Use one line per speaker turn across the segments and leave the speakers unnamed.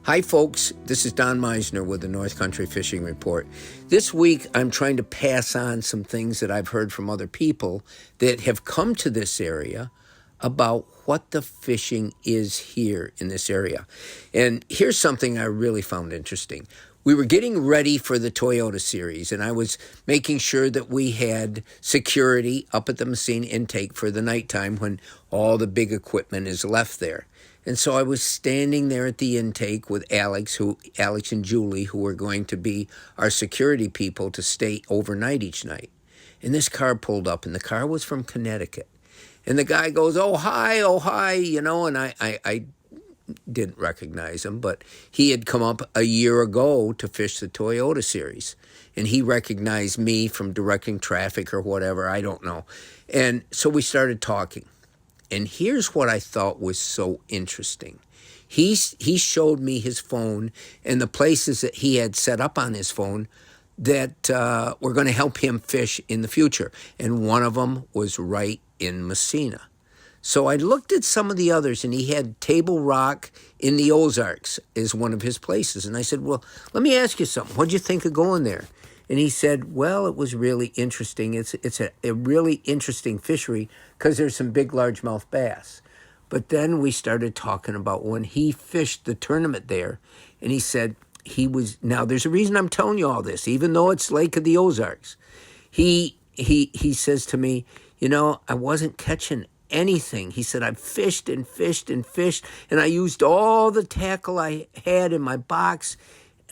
Hi folks, this is Don Meisner with the North Country Fishing Report. This week I'm trying to pass on some things that I've heard from other people that have come to this area about what the fishing is here in this area. And here's something I really found interesting. We were getting ready for the Toyota series, and I was making sure that we had security up at the Messina intake for the nighttime when all the big equipment is left there. And so I was standing there at the intake with Alex and Julie, who were going to be our security people to stay overnight each night. And this car pulled up, and the car was from Connecticut. And the guy goes, oh, hi, and I didn't recognize him, but he had come up a year ago to fish the Toyota series. And he recognized me from directing traffic or whatever, I don't know. And so we started talking. And here's what I thought was so interesting. He showed me his phone and the places that he had set up on his phone that were going to help him fish in the future. And one of them was right in Messina. So I looked at some of the others, and he had Table Rock in the Ozarks as one of his places. And I said, well, let me ask you something. What'd you think of going there? And he said, well, it was really interesting. It's a really interesting fishery because there's some big largemouth bass. But then we started talking about when he fished the tournament there, and he said now there's a reason I'm telling you all this, even though it's Lake of the Ozarks. He says to me, I wasn't catching anything. He said, I fished and fished and fished, and I used all the tackle I had in my box,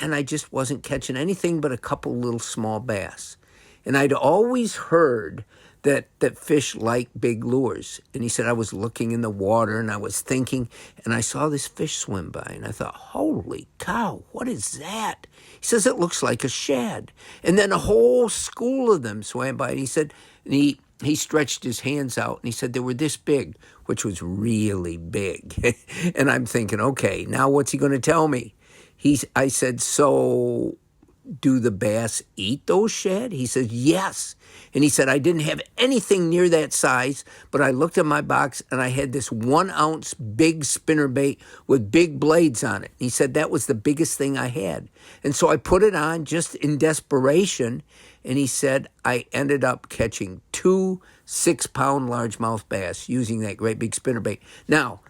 and I just wasn't catching anything but a couple little small bass. And I'd always heard that fish like big lures. And he said, I was looking in the water and I was thinking, and I saw this fish swim by, and I thought, holy cow, what is that? He says, it looks like a shad. And then a whole school of them swam by, and he said, and he stretched his hands out, and he said they were this big, which was really big. And I'm thinking, okay, now what's he going to tell me? I said, so do the bass eat those shad? He said, yes. And he said, I didn't have anything near that size, but I looked at my box and I had this 1 ounce big spinnerbait with big blades on it. He said, that was the biggest thing I had. And so I put it on just in desperation. And he said, I ended up catching 2 6-pound largemouth bass using that great big spinnerbait. Now,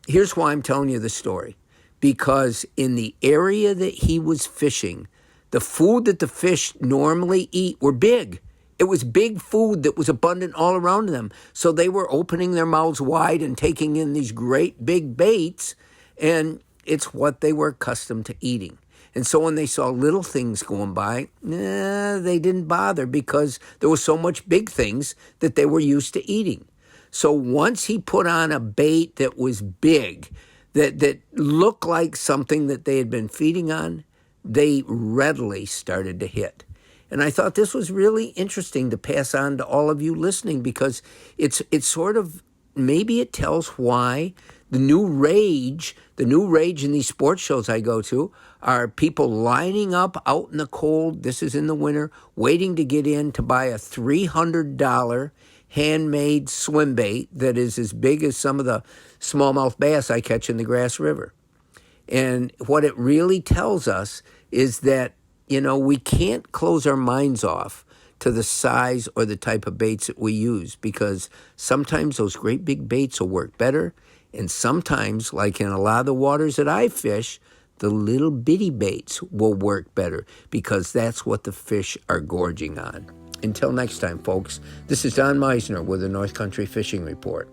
here's why I'm telling you the story. Because in the area that he was fishing, the food that the fish normally eat were big. It was big food that was abundant all around them. So they were opening their mouths wide and taking in these great big baits, and it's what they were accustomed to eating. And so when they saw little things going by, they didn't bother because there was so much big things that they were used to eating. So once he put on a bait that was big, that looked like something that they had been feeding on, they readily started to hit. And I thought this was really interesting to pass on to all of you listening, because it's sort of, maybe it tells why the new rage in these sports shows I go to are people lining up out in the cold, this is in the winter, waiting to get in to buy a $300 handmade swim bait that is as big as some of the smallmouth bass I catch in the Grass River. And what it really tells us is that, we can't close our minds off to the size or the type of baits that we use, because sometimes those great big baits will work better, and sometimes, like in a lot of the waters that I fish, the little bitty baits will work better because that's what the fish are gorging on. Until next time, folks, this is Don Meisner with the North Country Fishing Report.